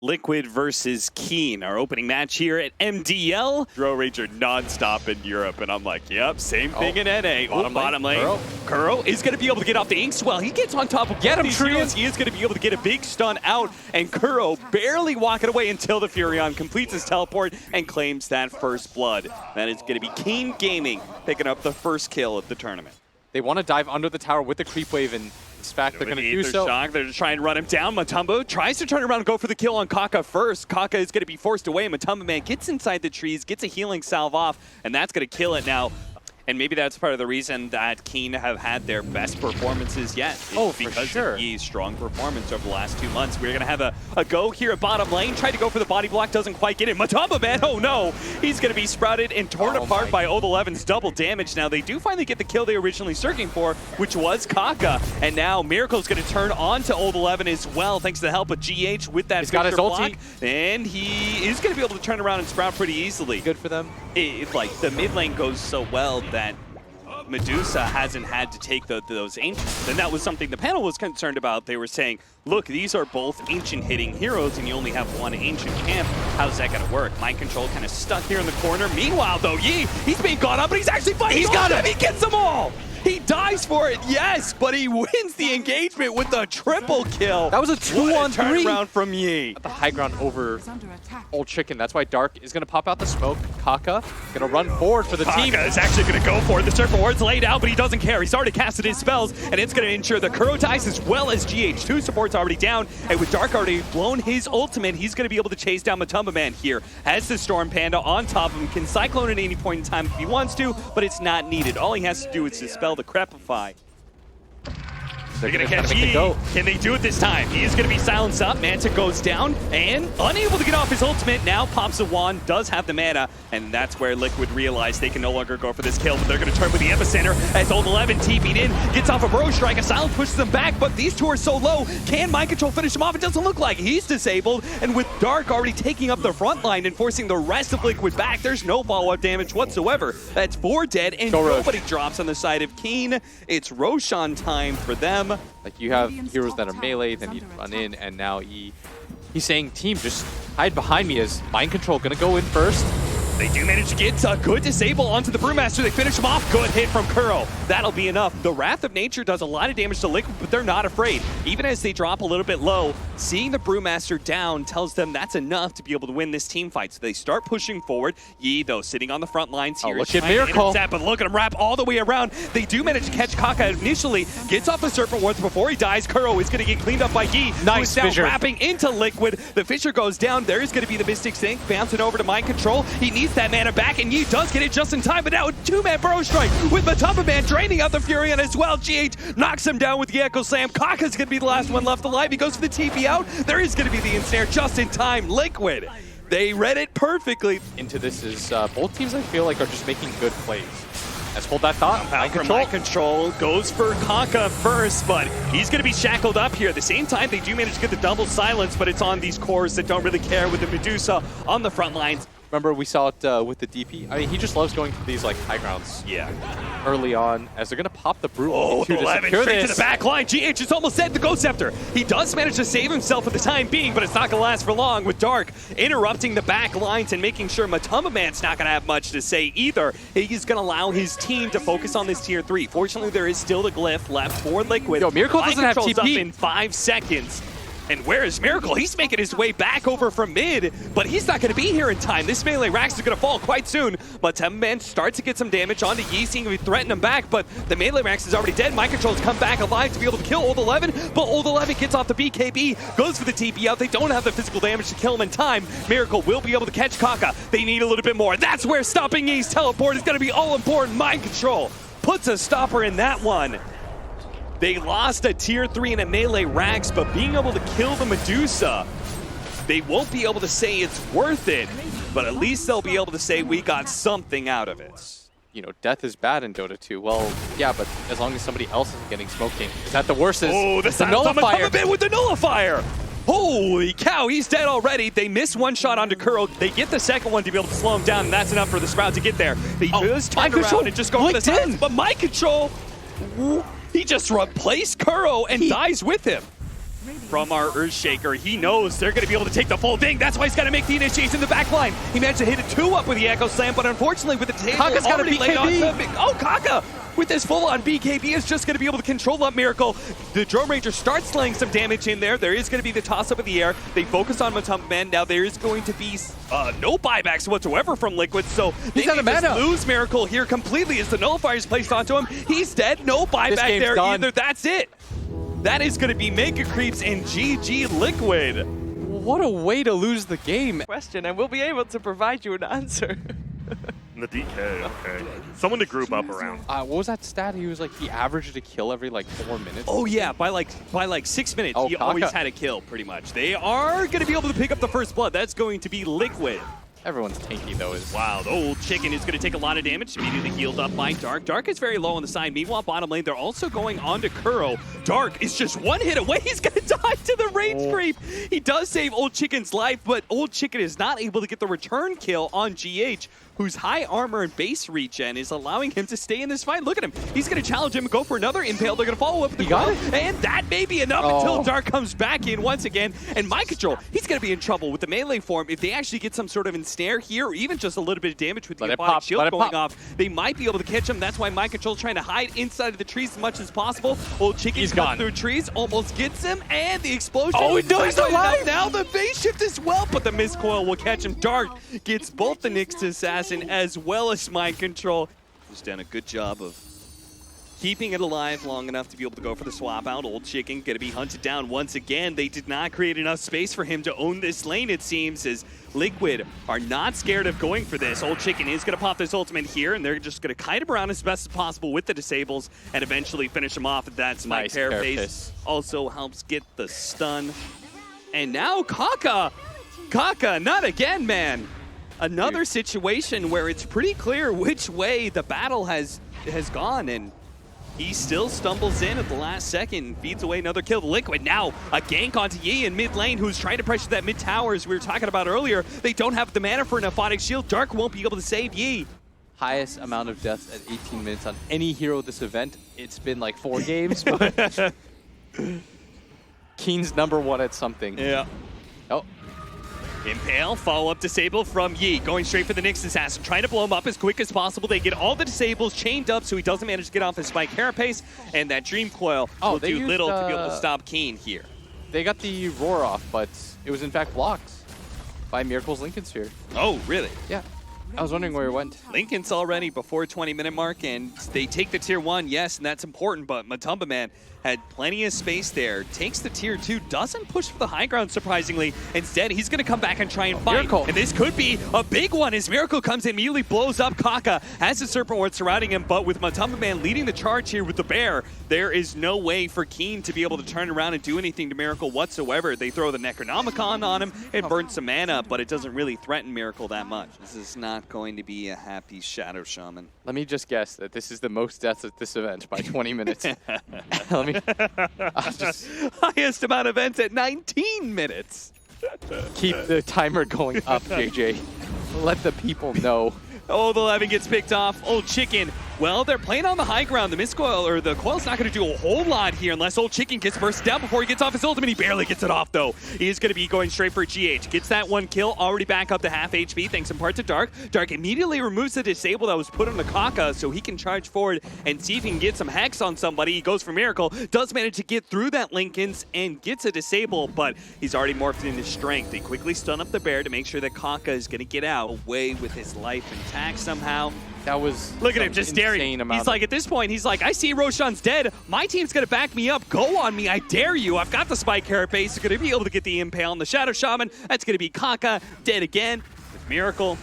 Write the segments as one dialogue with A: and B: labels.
A: Liquid versus Keen, our opening match here at MDL. Throw Ranger non-stop in Europe, and I'm like, yep, same thing in NA. Bottom lane. Kuro is going to be able to get off the Inkswell. He gets on top of these heroes. He is going to be able to get a big stun out, and Kuro barely walking away until the Furion completes his teleport and claims that first blood. That is going to be Keen Gaming picking up the first kill of the tournament.
B: They want to dive under the tower with the creep wave, and in fact, they're going to do so.
A: They're just trying to run him down. Matumbo tries to turn around and go for the kill on Kaka first. Kaka is going to be forced away. Matumbo man gets inside the trees, gets a healing salve off, and that's going to kill it now. And maybe that's part of the reason that Keen have had their best performances yet. Because of Yee's strong performance over the last 2 months. We're going to have a go here at bottom lane. Tried to go for the body block, doesn't quite get it. Matumbo man, oh no! He's going to be sprouted and torn apart by Old 11's double damage. Now, they do finally get the kill they were originally searching for, which was Kaka. And now Miracle's going to turn on to Old 11 as well, thanks to the help of GH with that Victor block. And he is going to be able to turn around and sprout pretty easily.
B: Good for them.
A: Like, the mid lane goes so well that Medusa hasn't had to take those ancients. And that was something the panel was concerned about. They were saying, look, these are both ancient hitting heroes and you only have one ancient camp. How's that going to work? Mind Control kind of stuck here in the corner. Meanwhile, though, Yee, he's being caught up, but he's actually fighting. He's got him. He gets them all. He dies for it, yes, but he wins the engagement with the triple kill.
B: That was a 2-on-3
A: turnaround from Yee.
B: The high ground over Old Chicken. That's why Dark is going to pop out the smoke. Kaka going to run forward for the team.
A: Kaka is actually going to go for it. The Surfer Ward's laid out, but he doesn't care. He's already casted his spells, and it's going to ensure the Kuro dies as well as GH2 support's already down. And with Dark already blown his ultimate, he's going to be able to chase down Matumbo Man here. Has the Storm Panda on top of him, can Cyclone at any point in time if he wants to, but it's not needed. All he has to do is dispel the Crepify. They're going to catch Yee. Can they do it this time? He is going to be silenced up. Manta goes down and unable to get off his ultimate. Now pops a wand, does have the mana, and that's where Liquid realized they can no longer go for this kill, but they're going to turn with the epicenter as Old 11 TP'd in, gets off a Bro Strike. A silence pushes them back, but these two are so low. Can Mind Control finish him off? It doesn't look like he's disabled, and with Dark already taking up the front line and forcing the rest of Liquid back, there's no follow-up damage whatsoever. That's 4 dead, and nobody drops on the side of Keen. It's Roshan time for them.
B: Like, you have heroes that are melee, then you run in, and now he's saying, team, just hide behind me. Is Mind Control going to go in first?
A: They do manage to get a good disable onto the Brewmaster. They finish him off. Good hit from Kuro. That'll be enough. The Wrath of Nature does a lot of damage to Liquid, but they're not afraid. Even as they drop a little bit low, seeing the Brewmaster down tells them that's enough to be able to win this team fight. So they start pushing forward. Yee, though, sitting on the front lines here.
B: Look at Miracle.
A: But look at him wrap all the way around. They do manage to catch Kaka initially. Gets off the Serpent Wards before he dies. Kuro is going to get cleaned up by Yee.
B: Nice
A: now
B: Fissure.
A: Wrapping into Liquid. The Fissure goes down. There is going to be the Mystic Sink bouncing over to Mind Control. He needs that mana back, and Yee does get it just in time, but now a 2-man Bro Strike with Matumbo Man draining out the Furion as well. GH knocks him down with the Echo Slam. Kaka's going to be the last one left alive. He goes for the TP out. There is going to be the ensnare just in time. Liquid, they read it perfectly.
B: Into this is both teams, I feel like, are just making good plays. Let's hold that thought.
A: Mind Control goes for Kaka first, but he's going to be shackled up here. At the same time, they do manage to get the double silence, but it's on these cores that don't really care with the Medusa on the front lines.
B: Remember, we saw it with the DP. I mean, he just loves going for these like high grounds.
A: Yeah.
B: Early on, as they're going to pop the Brew.
A: Oh, 11 straight to the back line. GH is almost dead. The Ghost Scepter. He does manage to save himself for the time being, but it's not going to last for long with Dark interrupting the back lines and making sure Matumbo Man's not going to have much to say either. He's going to allow his team to focus on this tier 3. Fortunately, there is still the glyph left for Liquid.
B: Yo, Miracle doesn't have TP.
A: Up in 5 seconds. And where is Miracle? He's making his way back over from mid, but he's not going to be here in time. This melee Rax is going to fall quite soon. But Matumbo Man starts to get some damage onto Yee, seeing if he threaten him back, but the melee Rax is already dead. Mind Control's come back alive to be able to kill Old 11, but Old 11 gets off the BKB, goes for the TP out. They don't have the physical damage to kill him in time. Miracle will be able to catch Kaka. They need a little bit more. That's where stopping Yee's teleport is going to be all important. Mind Control puts a stopper in that one. They lost a tier 3 in a melee Rax, but being able to kill the Medusa, they won't be able to say it's worth it, but at least they'll be able to say we got something out of it.
B: You know, death is bad in Dota 2. Well, yeah, but as long as somebody else isn't getting smoked in. Is that the worst?
A: Oh, the nullifier. With the nullifier. Holy cow, he's dead already. They miss one shot onto Kuro. They get the second one to be able to slow him down, and that's enough for the Sprout to get there. They just turn around and just go for the silence, but Mind Control, he just replaced Kuro and dies with him. from our Earthshaker. He knows they're going to be able to take the full thing. That's why he's got to make the initiation in the back line. He managed to hit it 2-up with the Echo Slam, but unfortunately with the table
B: Kaka's got a
A: already laid on
B: BKB.
A: Oh, Kaka with this full-on BKB is just going to be able to control up Miracle. The Drone Ranger starts laying some damage in there. There is going to be the toss-up in the air. They focus on Matumba Man. Now there is going to be no buybacks whatsoever from Liquid, so they can just lose Miracle here completely as the Nullifier is placed onto him. He's dead. No buyback there either. That's it. That is going to be Mega Creeps and GG Liquid.
B: What a way to lose the game.
C: Question, and we'll be able to provide you an answer.
D: The DK, okay. Someone to group up around.
B: What was that stat? He was like, he averaged a kill every like 4 minutes.
A: Oh yeah, by like 6 minutes, he always had a kill pretty much. They are going to be able to pick up the first blood. That's going to be Liquid.
B: Everyone's tanky though.
A: Wow, the old chicken is going to take a lot of damage. Immediately healed up by Dark. Dark is very low on the side. Meanwhile, bottom lane, they're also going on to Kuro. Dark is just one hit away. He's going to die to the range creep. He does save Old Chicken's life, but Old Chicken is not able to get the return kill on GH, whose high armor and base regen is allowing him to stay in this fight. Look at him. He's going to challenge him and go for another impale. They're going to follow up with the
B: got
A: it. And that may be enough until Dark comes back in once again. And Mind Control, he's going to be in trouble with the melee form. If they actually get some sort of ensnare here, or even just a little bit of damage with the Embodied Shield going off, they might be able to catch him. That's why Mind Control's trying to hide inside of the trees as much as possible. Old Chicken's cut through trees, almost gets him, and the explosion.
B: Oh, no, he's alive!
A: Now the base shift as well, but the Mist Coil will catch him. Dark gets both the Nyx Assassin as well as Mind Control. He's done a good job of keeping it alive long enough to be able to go for the swap out. Old Chicken going to be hunted down once again. They did not create enough space for him to own this lane, it seems, as Liquid are not scared of going for this. Old Chicken is going to pop this ultimate here, and they're just going to kite him around as best as possible with the disables and eventually finish him off. That's my
B: nice
A: Carapace. Also helps get the stun. And now Kaka, not again, man. Another situation where it's pretty clear which way the battle has gone, and he still stumbles in at the last second and feeds away another kill. Liquid now a gank onto Yi in mid lane, who's trying to pressure that mid tower as we were talking about earlier. They don't have the mana for an Aphotic Shield. Dark won't be able to save Yi.
B: Highest amount of deaths at 18 minutes on any hero this event. It's been like 4 games, but Keen's #1 at something.
A: Yeah.
B: Oh.
A: Impale, follow-up disable from Yi, going straight for the Nyx Assassin, trying to blow him up as quick as possible. They get all the disables chained up so he doesn't manage to get off his Spike Carapace, and that Dream Coil will do little to be able to stop Keen here.
B: They got the roar off, but it was in fact blocked by Miracle's Lincoln Sphere.
A: Oh, really?
B: Yeah. I was wondering where it went.
A: Lincoln's already before 20-minute mark, and they take the tier 1, yes, and that's important, but Matumba Man had plenty of space there, takes the tier 2, doesn't push for the high ground, surprisingly. Instead, he's going to come back and try and fight.
B: Miracle.
A: And this could be a big one as Miracle comes in, immediately blows up Kaka, has the Serpent Ward surrounding him, but with Matumba Man leading the charge here with the Bear, there is no way for Keen to be able to turn around and do anything to Miracle whatsoever. They throw the Necronomicon on him and burn some mana, but it doesn't really threaten Miracle that much. This is not going to be a happy Shadow Shaman.
B: Let me just guess that this is the most deaths at this event by 20 minutes. Let me just
A: highest amount of events at 19 minutes.
B: Keep the timer going up, JJ. Let the people know.
A: Old 11 gets picked off. Old Chicken, well, they're playing on the high ground. The Mist Coil, or the Coil's not going to do a whole lot here unless Old Chicken gets bursted down before he gets off his ultimate. He barely gets it off, though. He is going to be going straight for GH. Gets that 1 kill, already back up to half HP, thanks in part to Dark. Dark immediately removes the disable that was put on the Kaka so he can charge forward and see if he can get some Hex on somebody. He goes for Miracle, does manage to get through that Lincoln's and gets a disable, but he's already morphed into strength. They quickly stun up the Bear to make sure that Kaka is going to get out away with his life intact somehow.
B: That was
A: look at him just staring. He's like, at this point, he's like, I see Roshan's dead. My team's going to back me up. Go on me. I dare you. I've got the Spike Carapace. He's going to be able to get the Impale on the Shadow Shaman. That's going to be Kaka dead again with Miracle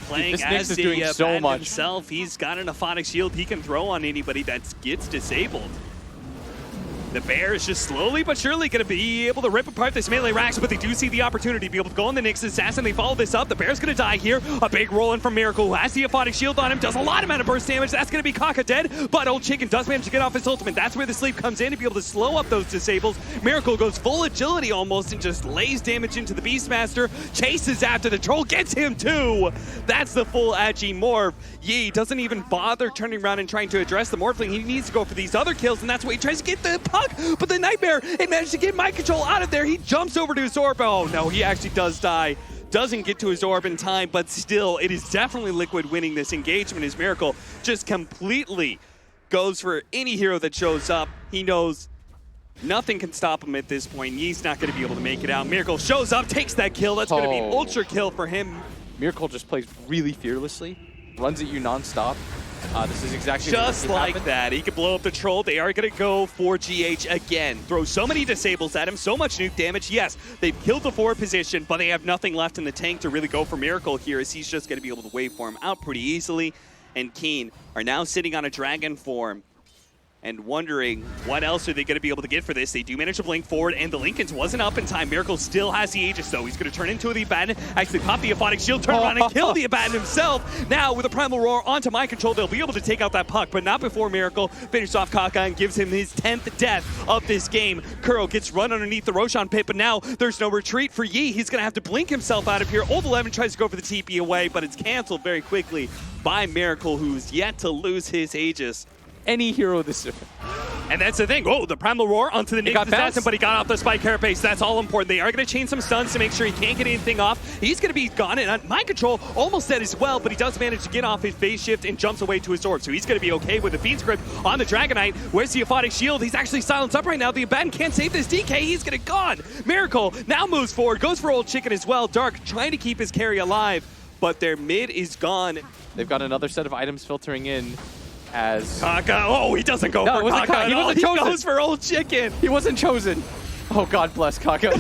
A: playing as the
B: doing so much
A: himself. He's got an Aphotic Shield he can throw on anybody that gets disabled. The Bear is just slowly but surely going to be able to rip apart this melee Rax, but they do see the opportunity to be able to go on the Nyx Assassin. They follow this up. The Bear's going to die here. A big roll-in from Miracle, who has the Aphotic Shield on him, does a lot of mana burst damage. That's going to be Kaka dead, but Old Chicken does manage to get off his ultimate. That's where the sleep comes in to be able to slow up those disables. Miracle goes full agility almost and just lays damage into the Beastmaster, chases after the Troll, gets him too. That's the full Agi morph. Yi doesn't even bother turning around and trying to address the Morphling. He needs to go for these other kills, and that's why he tries to get the puck, but the Nightmare, it managed to get mind control out of there. He jumps over to his orb. Oh no, he actually does die. Doesn't get to his orb in time, but still, it is definitely Liquid winning this engagement as Miracle just completely goes for any hero that shows up. He knows nothing can stop him at this point. He's not going to be able to make it out. Miracle shows up, takes that kill. That's going to be ultra kill for him.
B: Miracle just plays really fearlessly, runs at you nonstop. This is exactly
A: just like
B: happened.
A: that. He can blow up the troll. They are going to go for GH again. Throw so many disables at him, so much nuke damage. Yes, they've killed the forward position, but they have nothing left in the tank to really go for Miracle here, as he's just going to be able to waveform out pretty easily. And Keen are now sitting on a dragon form and wondering what else are they going to be able to get for this. They do manage to blink forward, and the Lincolns wasn't up in time. Miracle still has the Aegis, though. He's going to turn into the Abaddon, actually pop the Aphotic Shield, turn around and kill the Abaddon himself. Now, with a Primal Roar onto mind control, they'll be able to take out that puck, but not before Miracle finishes off Kaka and gives him his 10th death of this game. Kuro gets run underneath the Roshan pit, but now there's no retreat for Yi. He's going to have to blink himself out of here. Old 11 tries to go for the TP away, but it's canceled very quickly by Miracle, who's yet to lose his Aegis.
B: Any hero this year.
A: And that's the thing. Oh, the Primal Roar onto the Naked Assassin, but he got off the Spike Carapace. That's all important. They are going to chain some stuns to make sure he can't get anything off. He's going to be gone, and mind control almost dead as well, but he does manage to get off his phase shift and jumps away to his orb. So he's going to be okay with the Fiend's Grip on the Dragonite. Where's the Aphotic Shield? He's actually silenced up right now. The Abaddon can't save this DK. He's going to gone. Miracle now moves forward, goes for Old Chicken as well. Dark trying to keep his carry alive, but their mid is gone.
B: They've got another set of items filtering in. As
A: Kaka, oh, he doesn't go for Kaka at all. He goes for Old Chicken.
B: He wasn't chosen. Oh, God bless Kaka.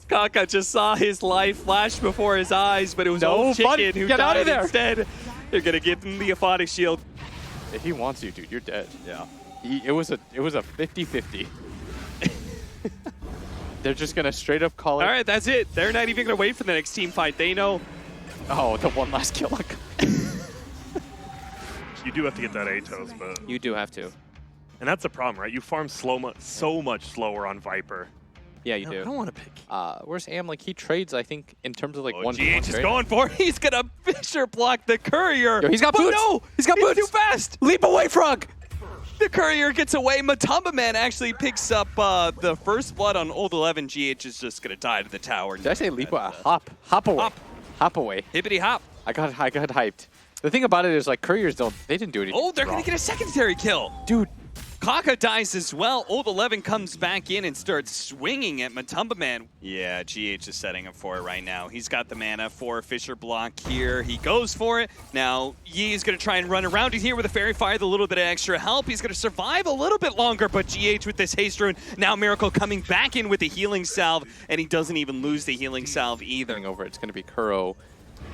A: Kaka just saw his life flash before his eyes, but it was Old Chicken who
B: Get out of
A: died
B: there.
A: instead. They're gonna give him the Aphotic Shield.
B: If he wants you, dude, you're dead.
A: Yeah.
B: It was a 50-50. They're just gonna straight up call it.
A: All right, that's it. They're not even gonna wait for the next team fight. They know.
B: Oh, the one last kill.
D: You do have to get that Atos, but...
C: You do have to.
D: And that's the problem, right? You farm so much slower on Viper.
C: Yeah, you
D: I
C: do.
D: don't want to pick.
B: Where's Am? Like, he trades, I think, in terms of, like, one.
A: GH is going for it. He's gonna Fisher block the Courier.
B: Yo, he's got boots.
A: No,
B: He's got boots.
A: too fast.
B: Leap away, Frog!
A: The Courier gets away. Matumba Man actually picks up the first blood on Old 11. GH is just gonna die to the tower.
B: Did I say leap away? Hop away. Hop away.
A: Hippity hop.
B: I got hyped. The thing about it is, like, Couriers they didn't do anything.
A: Oh, they're
B: wrong.
A: gonna get a secondary kill.
B: Dude.
A: Kaka dies as well. Old 11 comes back in and starts swinging at Matumba Man. Yeah, GH is setting up for it right now. He's got the mana for Fisher block here. He goes for it. Now, Yi is going to try and run around it here with a Fairy Fire with a little bit of extra help. He's going to survive a little bit longer, but GH with this haste rune. Now Miracle coming back in with the healing salve, and he doesn't even lose the healing salve either.
B: Over, it's going to be Kuro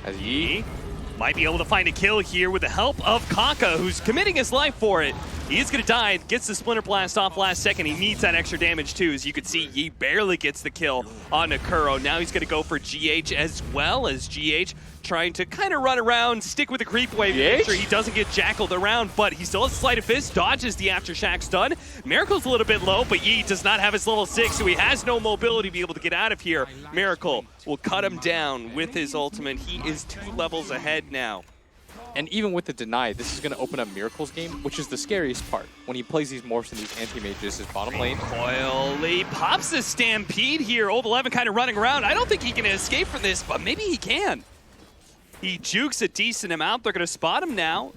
B: as Yi.
A: Might be able to find a kill here with the help of Kaka, who's committing his life for it. He is going to die, gets the Splinter Blast off last second. He needs that extra damage too. As you can see, Yi barely gets the kill on Kuro. Now he's going to go for GH as well, as GH trying to kind of run around, stick with the creep wave, make sure he doesn't get jackaled around, but he still has Sleight of Fist, dodges the Aftershock stun. Miracle's a little bit low, but Yi does not have his level 6, so he has no mobility to be able to get out of here. Miracle will cut him down with his ultimate. He is 2 levels ahead now.
B: And even with the deny, this is going to open up Miracle's game, which is the scariest part. When he plays these morphs and these anti-mages, his bottom lane.
A: Coily pops the Stampede here. Old 11 kind of running around. I don't think he can escape from this, but maybe he can. He jukes a decent amount. They're going to spot him now.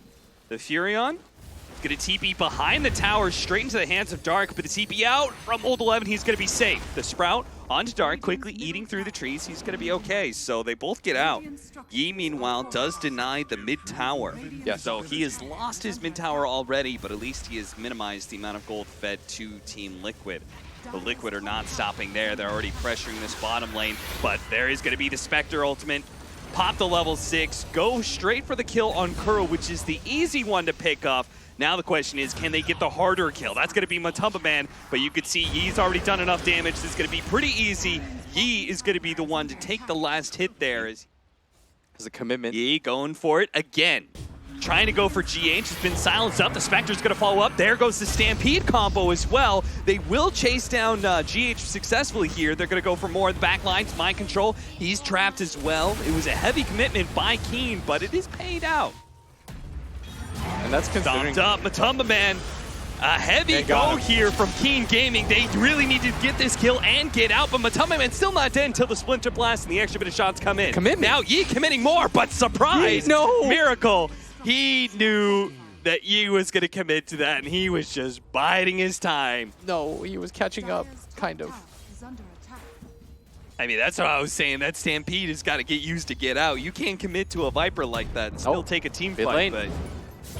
A: The Furion is going to TP behind the tower, straight into the hands of Dark, but the TP out from Old 11, he's going to be safe. The Sprout onto Dark, quickly eating through the trees. He's going to be okay, so they both get out. Yi, meanwhile, does deny the mid-tower.
B: Yes.
A: So he has lost his mid-tower already, but at least he has minimized the amount of gold fed to Team Liquid. The Liquid are not stopping there. They're already pressuring this bottom lane, but there is going to be the Spectre ultimate. Pop the level 6, go straight for the kill on Kuro, which is the easy one to pick off. Now the question is, can they get the harder kill? That's going to be Matumba Man, but you can see Yi's already done enough damage. This is going to be pretty easy. Yi is going to be the one to take the last hit there.
B: As a commitment.
A: Yi going for it again. Trying to go for GH, has been silenced up. The Spectre's going to follow up. There goes the Stampede combo as well. They will chase down GH successfully here. They're going to go for more of the back lines. Mind control, he's trapped as well. It was a heavy commitment by Keen, but it is paid out.
B: And that's considering...
A: Stomped up, Matumba Man A heavy
B: They got
A: go
B: him.
A: here from Keen Gaming. They really need to get this kill and get out, but Matama still not dead until the Splinter Blast and the extra bit of shots come in.
B: Commitment.
A: Now Yi committing more, but surprise!
B: No!
A: Miracle! He knew that Yi was going to commit to that, and he was just biding his time.
B: No, he was catching up, kind of.
A: I mean, that's what I was saying. That Stampede has got to get used to get out. You can't commit to a Viper like that and still take a team
B: Mid
A: fight,
B: lane.
A: but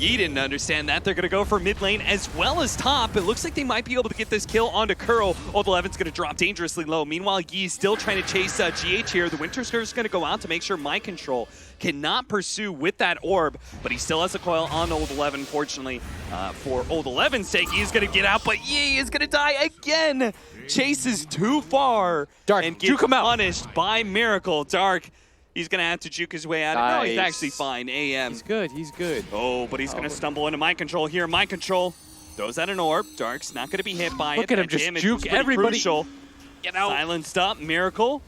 A: Yi didn't understand that. They're going to go for mid lane as well as top. It looks like they might be able to get this kill onto Kuro. Old 11's going to drop dangerously low. Meanwhile, Yi's still trying to chase GH here. The Winter Skirt is going to go out to make sure Mind Control cannot pursue with that orb, but he still has a coil on Old 11. Fortunately, for Old 11's sake, he's going to get out, but Yi is going to die again. Chases too far
B: Dark,
A: and
B: juke
A: gets
B: him out.
A: punished by Miracle. Dark, he's going to have to juke his way out. No, he's
B: Nice.
A: actually fine. AM.
B: He's good, he's good.
A: Oh, but he's going to stumble into Mind Control here. Mind Control throws out an orb. Dark's not going to be hit by it.
B: Look at him
A: That
B: just
A: damage
B: juke
A: was pretty
B: everybody.
A: Crucial.
B: Get out.
A: Silenced up. Miracle.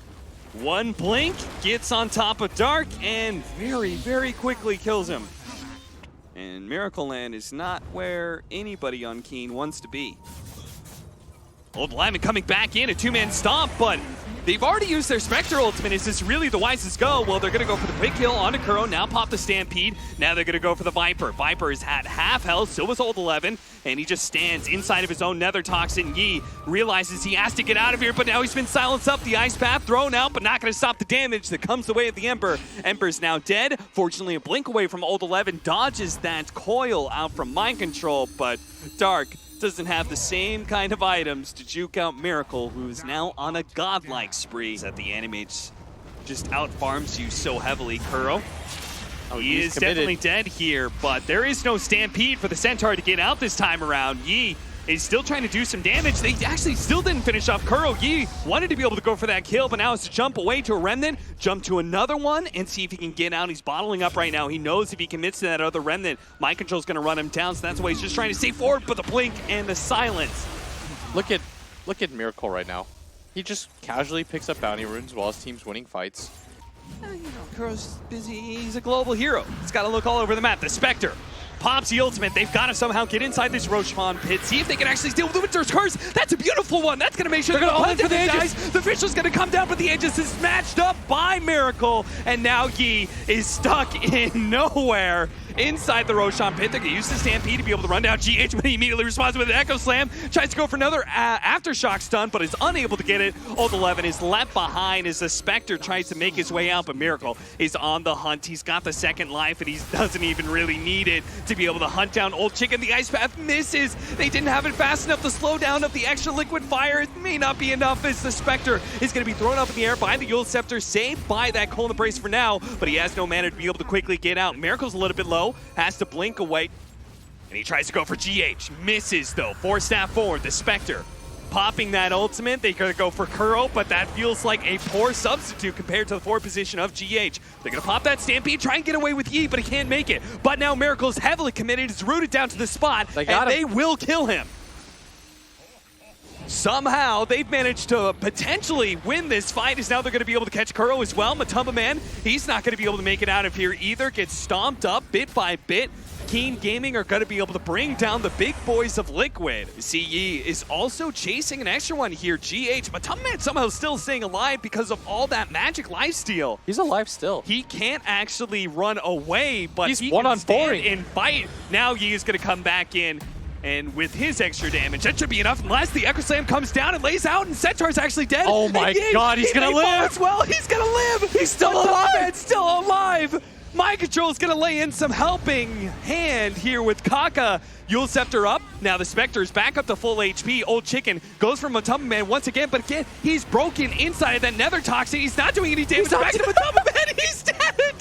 A: One blink gets on top of Dark and very, very quickly kills him. And Miracle Land is not where anybody on Keen wants to be. Old Lyman coming back in, a two-man stomp, but they've already used their Spectre ultimate. Is this really the wisest go? Well, they're going to go for the quick kill onto Kuro, now pop the Stampede. Now they're going to go for the Viper. Viper is at half health, so was Old 11, and he just stands inside of his own Nether Toxin. Yi realizes he has to get out of here, but now he's been silenced up. The Ice Path thrown out, but not going to stop the damage that comes the way of the Ember. Ember's now dead. Fortunately, a blink away from Old 11, dodges that coil out from Mind Control, but Dark doesn't have the same kind of items to juke out Miracle, who is now on a godlike spree. That the Animates just out-farms you so heavily, Kuro.
B: Oh,
A: He
B: he's
A: is
B: committed.
A: definitely dead here, but there is no Stampede for the Centaur to get out this time around. Yi is still trying to do some damage. They actually still didn't finish off Kuro. Yi wanted to be able to go for that kill, but now has to jump away to a Remnant, jump to another one, and see if he can get out. He's bottling up right now. He knows if he commits to that other Remnant, Mind Control's going to run him down, so that's why he's just trying to stay forward, but the blink and the silence.
B: Look at Miracle right now. He just casually picks up bounty runes while his team's winning fights.
A: Kuro's busy. He's a global hero. He's got to look all over the map. The Spectre pops the ultimate. They've got to somehow get inside this Roshan pit. See if they can actually deal with the Winter's Curse. That's a beautiful one. That's going to make sure
B: They're
A: they're
B: gonna
A: going to
B: all in for the
A: Aegis. The Fischl's going to come down, but the Aegis is matched up by Miracle. And now Yi is stuck in nowhere inside the Roshan pit. They're going to use the Stampede to be able to run down GH, but he immediately responds with an Echo Slam. Tries to go for another Aftershock stun, but is unable to get it. Old 11 is left behind as the Spectre tries to make his way out, but Miracle is on the hunt. He's got the second life, and he doesn't even really need it to be able to hunt down Old Chicken. The Ice Path misses. They didn't have it fast enough. The slowdown of the extra liquid fire it may not be enough as the Spectre is going to be thrown up in the air by the Yule Scepter, saved by that Cold Embrace for now, but he has no mana to be able to quickly get out. Miracle's a little bit low, has to blink away, and he tries to go for GH. Misses, though. 4-staff forward, the Spectre popping that ultimate. They're going to go for Kuro, but that feels like a poor substitute compared to the forward position of GH. They're going to pop that Stampede, try and get away with Yi, but he can't make it. But now Miracle's heavily committed. It's rooted down to the spot, and they will kill him. Somehow, they've managed to potentially win this fight, as now they're going to be able to catch Kuro as well. Matumba Man, he's not going to be able to make it out of here either. Gets stomped up bit by bit. Keen Gaming are going to be able to bring down the big boys of Liquid. CE is also chasing an extra one here, GH. Matumba Man somehow still staying alive because of all that magic lifesteal.
B: He's alive still.
A: He can't actually run away, but
B: He's
A: he
B: one
A: can
B: on
A: stand
B: four-ing.
A: and fight. Now Yi is going to come back in. And with his extra damage, that should be enough unless the Echo Slam comes down and lays out and Centaur's actually dead.
B: Oh my God, he's gonna
A: may fall
B: live.
A: as well. He's gonna live. He's still alive. Still alive. Mind Control is gonna lay in some helping hand here with Kaka. Yule Scepter up. Now the Spectre is back up to full HP. Old Chicken goes for Matumba Man once again, but again, he's broken inside of that Nether Toxin. He's not doing any damage back to Matumba Man. He's dead.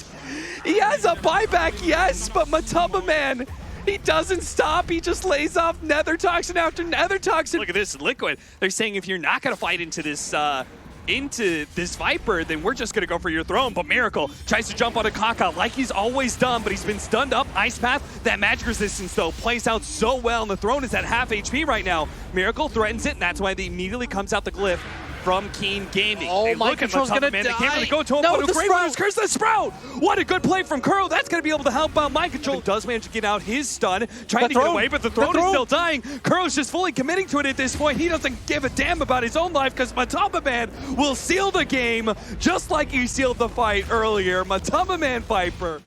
A: He has a buyback, yes, but Matumba Man, he doesn't stop. He just lays off Nether Toxin after Nether Toxin. Look at this Liquid. They're saying if you're not going to fight into this Viper, then we're just going to go for your throne. But Miracle tries to jump onto Kaka like he's always done, but he's been stunned up. Ice Path, that magic resistance, though, plays out so well, and the throne is at half HP right now. Miracle threatens it, and that's why they immediately comes out the glyph from Keen Gaming.
B: Oh,
A: Hey,
B: Mind
A: look at
B: Control's
A: Matamba,
B: gonna
A: man. They can't really
B: die.
A: go to him.
B: No,
A: but a
B: the
A: great
B: Sprout.
A: one is Curse the Sprout. What a good play from Kuro. That's going to be able to help out Mind Control. Does manage to get out his stun, trying to get
B: throne.
A: away, but the
B: The
A: throne is
B: throne.
A: still dying. Kuro's just fully committing to it at this point. He doesn't give a damn about his own life because Matamba Man will seal the game just like he sealed the fight earlier. Matamba Man Viper.